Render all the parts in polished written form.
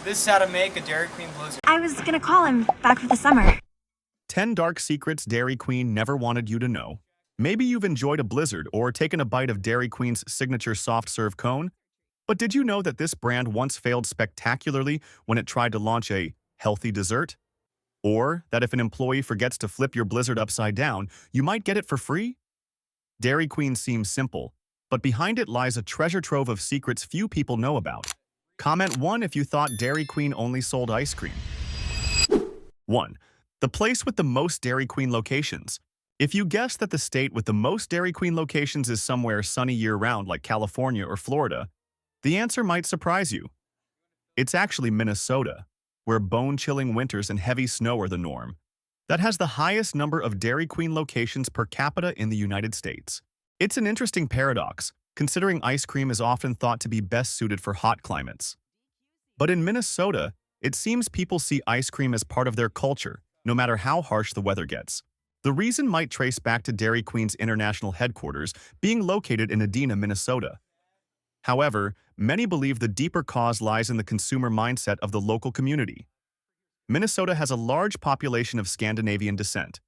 This is how to make a Dairy Queen Blizzard. I was gonna call him back for the summer. 10 dark secrets Dairy Queen never wanted you to know. Maybe you've enjoyed a Blizzard or taken a bite of Dairy Queen's signature soft serve cone, but did you know that this brand once failed spectacularly when it tried to launch a healthy dessert? Or that if an employee forgets to flip your Blizzard upside down, you might get it for free? Dairy Queen seems simple, but behind it lies a treasure trove of secrets few people know about. Comment 1 if you thought Dairy Queen only sold ice cream. 1. The place with the most Dairy Queen locations. If you guessed that the state with the most Dairy Queen locations is somewhere sunny year-round like California or Florida, the answer might surprise you. It's actually Minnesota, where bone-chilling winters and heavy snow are the norm, that has the highest number of Dairy Queen locations per capita in the United States. It's an interesting paradox, considering ice cream is often thought to be best suited for hot climates. But in Minnesota, it seems people see ice cream as part of their culture, no matter how harsh the weather gets. The reason might trace back to Dairy Queen's international headquarters being located in Edina, Minnesota. However, many believe the deeper cause lies in the consumer mindset of the local community. Minnesota has a large population of Scandinavian descent,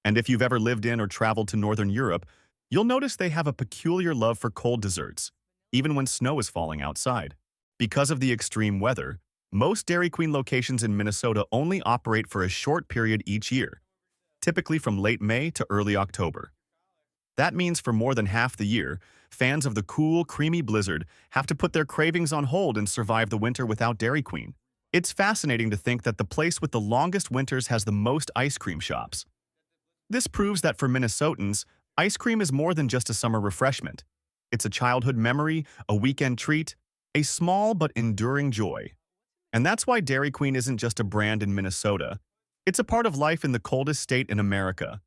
and if you've ever lived in or traveled to Northern Europe, you'll notice they have a peculiar love for cold desserts, even when snow is falling outside. Because of the extreme weather, most Dairy Queen locations in Minnesota only operate for a short period each year, typically from late May to early October. That means for more than half the year, fans of the cool, creamy Blizzard have to put their cravings on hold and survive the winter without Dairy Queen. It's fascinating to think that the place with the longest winters has the most ice cream shops. This proves that for Minnesotans, ice cream is more than just a summer refreshment. It's a childhood memory, a weekend treat, a small but enduring joy. And that's why Dairy Queen isn't just a brand in Minnesota. It's a part of life in the coldest state in America.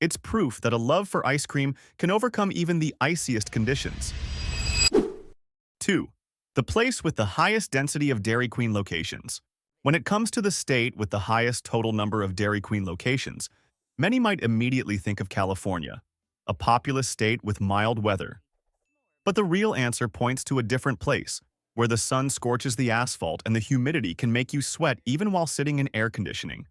It's proof that a love for ice cream can overcome even the iciest conditions. 2. The place with the highest density of Dairy Queen locations. When it comes to the state with the highest total number of Dairy Queen locations, many might immediately think of California, a populous state with mild weather. But the real answer points to a different place, where the sun scorches the asphalt and the humidity can make you sweat even while sitting in air conditioning.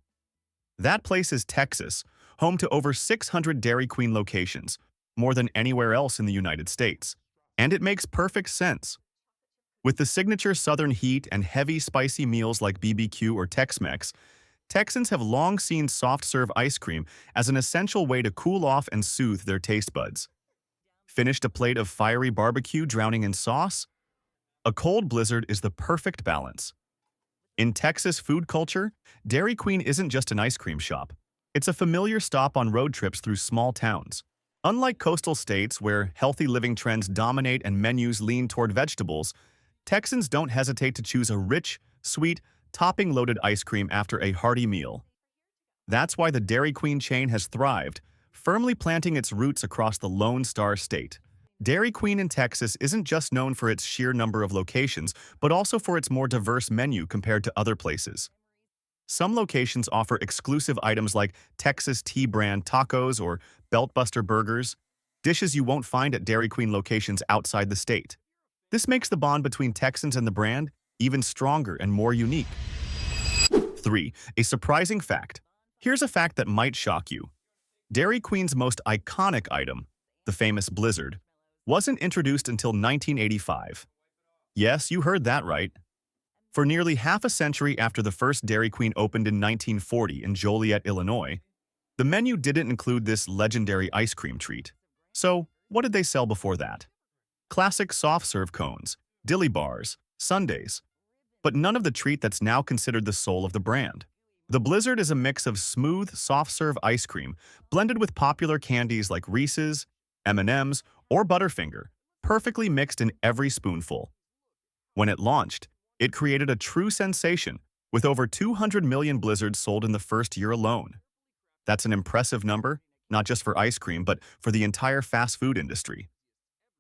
That place is Texas, home to over 600 Dairy Queen locations, more than anywhere else in the United States. And it makes perfect sense. With the signature southern heat and heavy spicy meals like BBQ or Tex-Mex, Texans have long seen soft-serve ice cream as an essential way to cool off and soothe their taste buds. Finished a plate of fiery barbecue drowning in sauce? A cold Blizzard is the perfect balance. In Texas food culture, Dairy Queen isn't just an ice cream shop. It's a familiar stop on road trips through small towns. Unlike coastal states where healthy living trends dominate and menus lean toward vegetables, Texans don't hesitate to choose a rich, sweet, topping-loaded ice cream after a hearty meal. That's why the Dairy Queen chain has thrived, firmly planting its roots across the Lone Star State. Dairy Queen in Texas isn't just known for its sheer number of locations, but also for its more diverse menu compared to other places. Some locations offer exclusive items like Texas Tea brand tacos or Beltbuster burgers, dishes you won't find at Dairy Queen locations outside the state. This makes the bond between Texans and the brand even stronger and more unique. 3. A surprising fact. Here's a fact that might shock you. Dairy Queen's most iconic item, the famous Blizzard, wasn't introduced until 1985. Yes, you heard that right. For nearly half a century after the first Dairy Queen opened in 1940 in Joliet, Illinois, the menu didn't include this legendary ice cream treat. So, what did they sell before that? Classic soft-serve cones, dilly bars, sundaes, but none of the treat that's now considered the soul of the brand. The Blizzard is a mix of smooth, soft-serve ice cream blended with popular candies like Reese's, M&M's, or Butterfinger, perfectly mixed in every spoonful. When it launched, it created a true sensation, with over 200 million Blizzards sold in the first year alone. That's an impressive number, not just for ice cream, but for the entire fast food industry.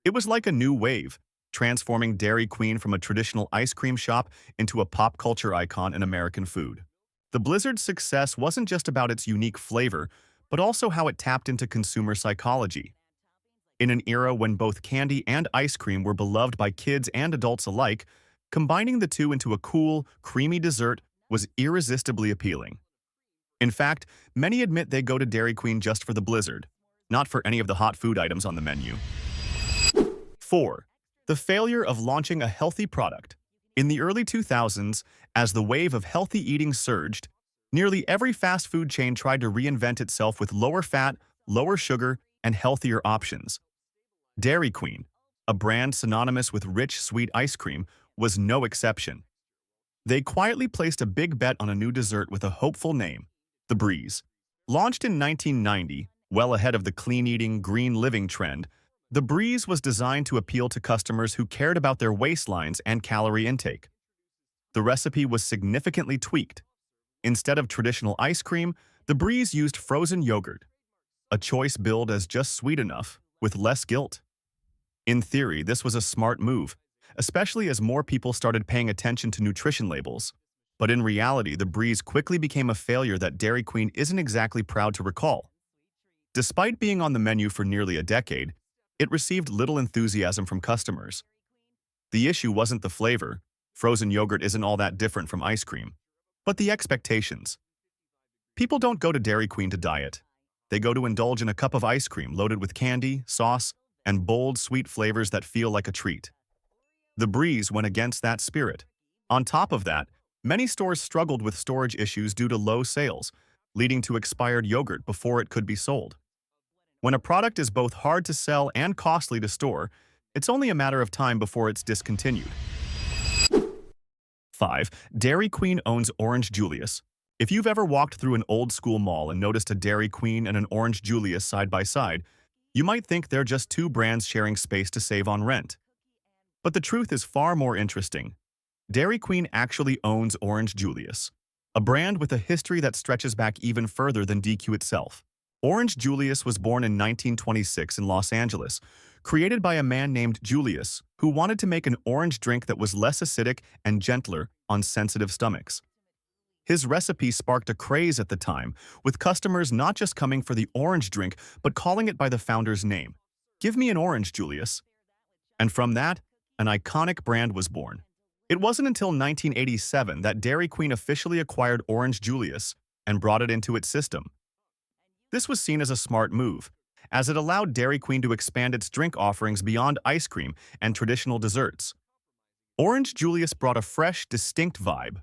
It was like a new wave, transforming Dairy Queen from a traditional ice cream shop into a pop culture icon in American food. The Blizzard's success wasn't just about its unique flavor, but also how it tapped into consumer psychology. In an era when both candy and ice cream were beloved by kids and adults alike, Combining the two into a cool, creamy dessert was irresistibly appealing. In fact, many admit they go to Dairy Queen just for the blizzard, not for any of the hot food items on the menu. 4. The failure of launching a healthy product. In the early 2000s, as the wave of healthy eating surged, nearly every fast food chain tried to reinvent itself with lower fat, lower sugar, and healthier options. Dairy Queen, a brand synonymous with rich, sweet ice cream, was no exception. They quietly placed a big bet on a new dessert with a hopeful name, the Breeze. Launched in 1990, well ahead of the clean-eating, green living trend, the Breeze was designed to appeal to customers who cared about their waistlines and calorie intake. The recipe was significantly tweaked. Instead of traditional ice cream, the Breeze used frozen yogurt, a choice billed as just sweet enough, with less guilt. In theory, this was a smart move, especially as more people started paying attention to nutrition labels. But in reality, the Breeze quickly became a failure that Dairy Queen isn't exactly proud to recall. Despite being on the menu for nearly a decade, it received little enthusiasm from customers. The issue wasn't the flavor. Frozen yogurt isn't all that different from ice cream. But the expectations. People don't go to Dairy Queen to diet. They go to indulge in a cup of ice cream loaded with candy, sauce, and bold, sweet flavors that feel like a treat. The Breeze went against that spirit. On top of that, many stores struggled with storage issues due to low sales, leading to expired yogurt before it could be sold. When a product is both hard to sell and costly to store, it's only a matter of time before it's discontinued. 5. Dairy Queen owns Orange Julius. If you've ever walked through an old-school mall and noticed a Dairy Queen and an Orange Julius side by side, you might think they're just two brands sharing space to save on rent. But the truth is far more interesting. Dairy Queen actually owns Orange Julius, a brand with a history that stretches back even further than DQ itself. Orange Julius was born in 1926 in Los Angeles, created by a man named Julius, who wanted to make an orange drink that was less acidic and gentler on sensitive stomachs. His recipe sparked a craze at the time, with customers not just coming for the orange drink, but calling it by the founder's name. "Give me an orange, Julius." And from that, an iconic brand was born. It wasn't until 1987 that Dairy Queen officially acquired Orange Julius and brought it into its system. This was seen as a smart move, as it allowed Dairy Queen to expand its drink offerings beyond ice cream and traditional desserts. Orange Julius brought a fresh, distinct vibe,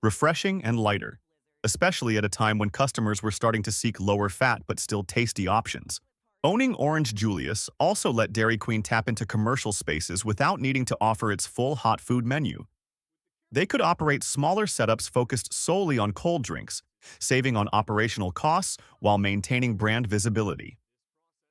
refreshing and lighter, especially at a time when customers were starting to seek lower fat but still tasty options. Owning Orange Julius also let Dairy Queen tap into commercial spaces without needing to offer its full hot food menu. They could operate smaller setups focused solely on cold drinks, saving on operational costs while maintaining brand visibility.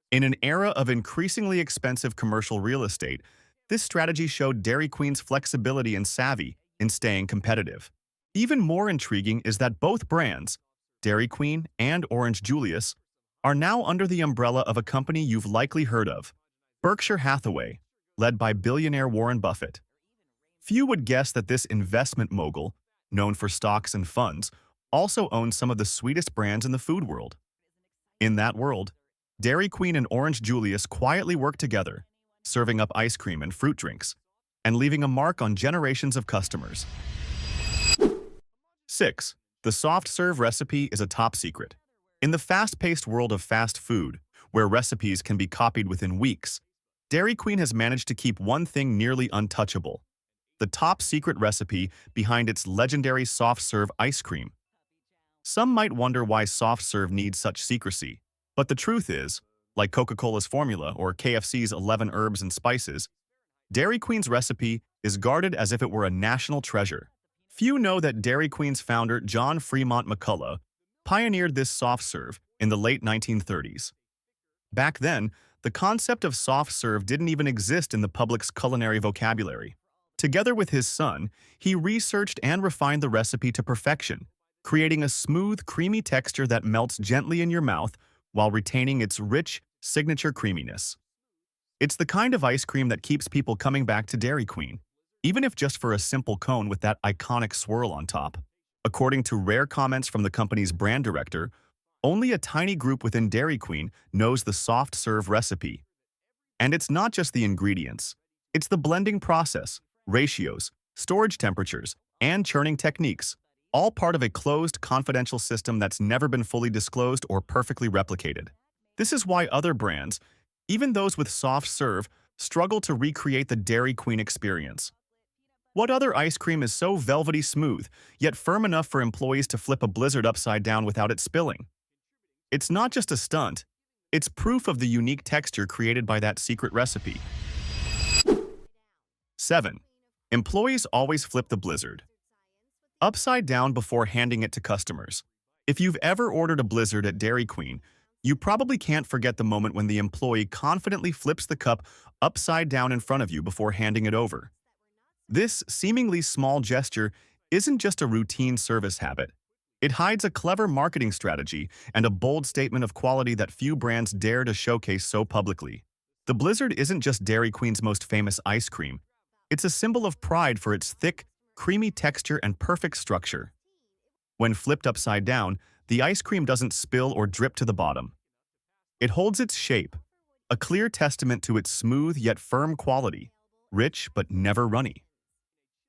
In an era of increasingly expensive commercial real estate, this strategy showed Dairy Queen's flexibility and savvy in staying competitive. Even more intriguing is that both brands, Dairy Queen and Orange Julius, are now under the umbrella of a company you've likely heard of, Berkshire Hathaway, led by billionaire Warren Buffett. Few would guess that this investment mogul, known for stocks and funds, also owns some of the sweetest brands in the food world. In that world, Dairy Queen and Orange Julius quietly work together, serving up ice cream and fruit drinks, and leaving a mark on generations of customers. 6. The soft serve recipe is a top secret. In the fast-paced world of fast food, where recipes can be copied within weeks, Dairy Queen has managed to keep one thing nearly untouchable: the top secret recipe behind its legendary soft serve ice cream. Some might wonder why soft serve needs such secrecy, but the truth is, like Coca-Cola's formula or KFC's 11 herbs and spices, Dairy Queen's recipe is guarded as if it were a national treasure. Few know that Dairy Queen's founder, John Fremont McCullough, pioneered this soft serve in the late 1930s. Back then, the concept of soft serve didn't even exist in the public's culinary vocabulary. Together with his son, he researched and refined the recipe to perfection, creating a smooth, creamy texture that melts gently in your mouth while retaining its rich, signature creaminess. It's the kind of ice cream that keeps people coming back to Dairy Queen, even if just for a simple cone with that iconic swirl on top. According to rare comments from the company's brand director, only a tiny group within Dairy Queen knows the soft serve recipe. And it's not just the ingredients. It's the blending process, ratios, storage temperatures, and churning techniques, all part of a closed, confidential system that's never been fully disclosed or perfectly replicated. This is why other brands, even those with soft serve, struggle to recreate the Dairy Queen experience. What other ice cream is so velvety smooth, yet firm enough for employees to flip a blizzard upside down without it spilling? It's not just a stunt, it's proof of the unique texture created by that secret recipe. 7. Employees always flip the blizzard upside down before handing it to customers. If you've ever ordered a blizzard at Dairy Queen, you probably can't forget the moment when the employee confidently flips the cup upside down in front of you before handing it over. This seemingly small gesture isn't just a routine service habit. It hides a clever marketing strategy and a bold statement of quality that few brands dare to showcase so publicly. The blizzard isn't just Dairy Queen's most famous ice cream. It's a symbol of pride for its thick, creamy texture and perfect structure. When flipped upside down, the ice cream doesn't spill or drip to the bottom. It holds its shape, a clear testament to its smooth yet firm quality, rich but never runny.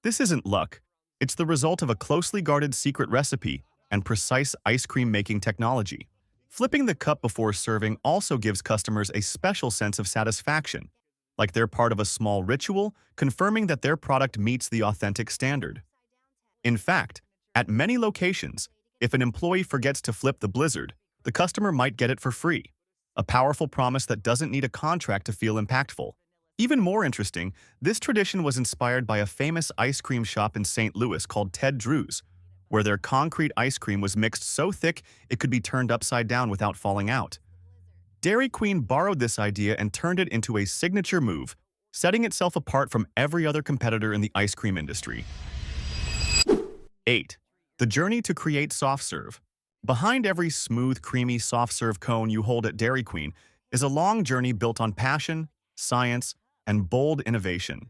This isn't luck. It's the result of a closely guarded secret recipe and precise ice cream making technology. Flipping the cup before serving also gives customers a special sense of satisfaction, like they're part of a small ritual, confirming that their product meets the authentic standard. In fact, at many locations, if an employee forgets to flip the blizzard, the customer might get it for free, a powerful promise that doesn't need a contract to feel impactful. Even more interesting, this tradition was inspired by a famous ice cream shop in St. Louis called Ted Drew's, where their concrete ice cream was mixed so thick it could be turned upside down without falling out. Dairy Queen borrowed this idea and turned it into a signature move, setting itself apart from every other competitor in the ice cream industry. 8. The journey to create soft serve. Behind every smooth, creamy soft serve cone you hold at Dairy Queen is a long journey built on passion, science, and bold innovation.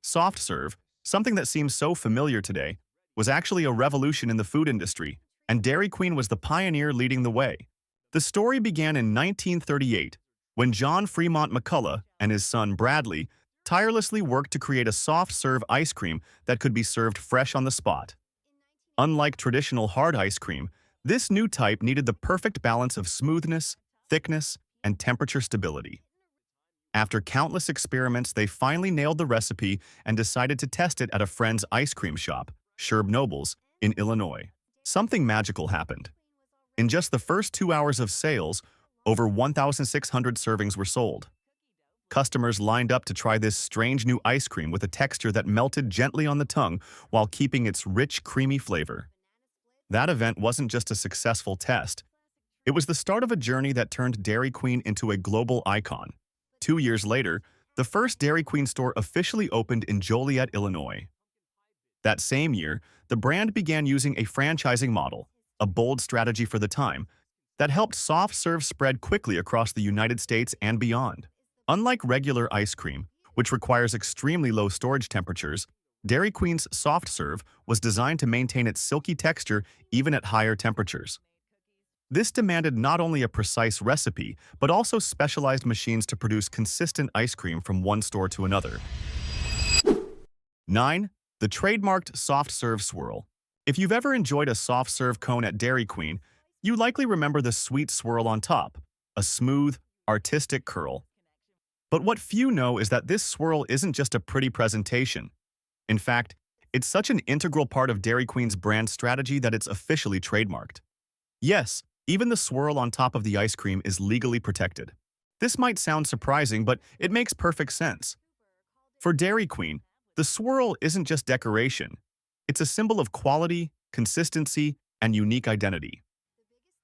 Soft serve, something that seems so familiar today, was actually a revolution in the food industry, and Dairy Queen was the pioneer leading the way. The story began in 1938, when John Fremont McCullough and his son Bradley tirelessly worked to create a soft-serve ice cream that could be served fresh on the spot. Unlike traditional hard ice cream, this new type needed the perfect balance of smoothness, thickness, and temperature stability. After countless experiments, they finally nailed the recipe and decided to test it at a friend's ice cream shop, Sherb Nobles, in Illinois. Something magical happened. In just the first 2 hours of sales, over 1,600 servings were sold. Customers lined up to try this strange new ice cream with a texture that melted gently on the tongue while keeping its rich, creamy flavor. That event wasn't just a successful test. It was the start of a journey that turned Dairy Queen into a global icon. 2 years later, the first Dairy Queen store officially opened in Joliet, Illinois. That same year, the brand began using a franchising model, a bold strategy for the time, that helped soft serve spread quickly across the United States and beyond. Unlike regular ice cream, which requires extremely low storage temperatures, Dairy Queen's soft serve was designed to maintain its silky texture even at higher temperatures. This demanded not only a precise recipe, but also specialized machines to produce consistent ice cream from one store to another. 9. The trademarked soft serve swirl. If you've ever enjoyed a soft serve cone at Dairy Queen, you likely remember the sweet swirl on top, a smooth, artistic curl. But what few know is that this swirl isn't just a pretty presentation. In fact, it's such an integral part of Dairy Queen's brand strategy that it's officially trademarked. Yes, even the swirl on top of the ice cream is legally protected. This might sound surprising, but it makes perfect sense. For Dairy Queen, the swirl isn't just decoration. It's a symbol of quality, consistency, and unique identity.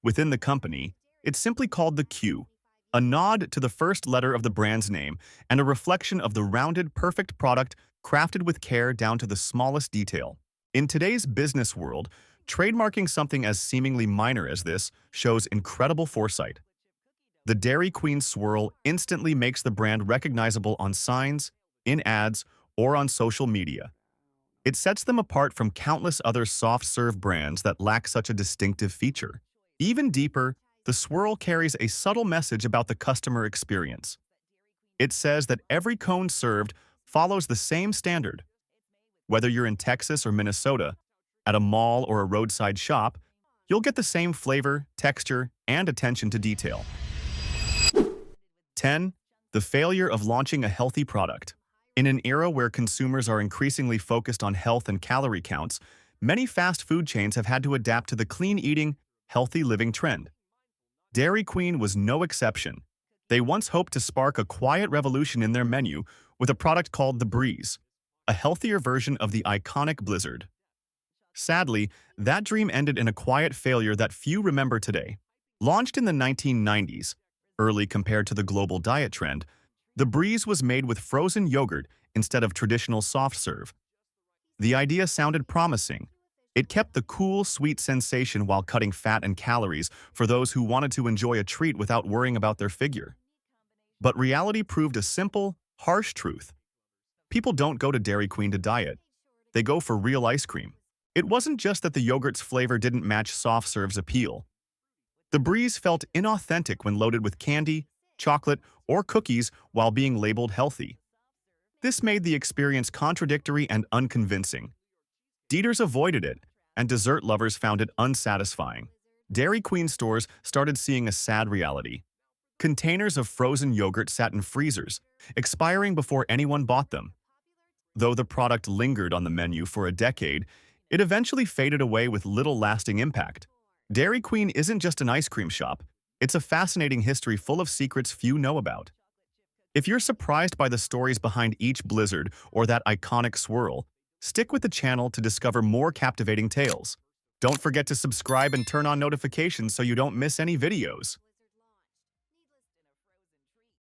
Within the company, it's simply called the Q, a nod to the first letter of the brand's name and a reflection of the rounded, perfect product crafted with care down to the smallest detail. In today's business world, trademarking something as seemingly minor as this shows incredible foresight. The Dairy Queen swirl instantly makes the brand recognizable on signs, in ads, or on social media. It sets them apart from countless other soft-serve brands that lack such a distinctive feature. Even deeper, the swirl carries a subtle message about the customer experience. It says that every cone served follows the same standard. Whether you're in Texas or Minnesota, at a mall or a roadside shop, you'll get the same flavor, texture, and attention to detail. 10. The failure of launching a healthy product. In an era where consumers are increasingly focused on health and calorie counts, many fast food chains have had to adapt to the clean eating, healthy living trend. Dairy Queen was no exception. They once hoped to spark a quiet revolution in their menu with a product called the Breeze, a healthier version of the iconic Blizzard. Sadly, that dream ended in a quiet failure that few remember today. Launched in the 1990s, early compared to the global diet trend, the Breeze was made with frozen yogurt instead of traditional soft serve. The idea sounded promising. It kept the cool, sweet sensation while cutting fat and calories for those who wanted to enjoy a treat without worrying about their figure. But reality proved a simple, harsh truth. People don't go to Dairy Queen to diet. They go for real ice cream. It wasn't just that the yogurt's flavor didn't match soft serve's appeal. The Breeze felt inauthentic when loaded with candy, chocolate, or cookies while being labeled healthy. This made the experience contradictory and unconvincing. Eaters avoided it, and dessert lovers found it unsatisfying. Dairy Queen stores started seeing a sad reality. Containers of frozen yogurt sat in freezers, expiring before anyone bought them. Though the product lingered on the menu for a decade, it eventually faded away with little lasting impact. Dairy Queen isn't just an ice cream shop, it's a fascinating history full of secrets few know about. If you're surprised by the stories behind each Blizzard or that iconic swirl, stick with the channel to discover more captivating tales. Don't forget to subscribe and turn on notifications so you don't miss any videos.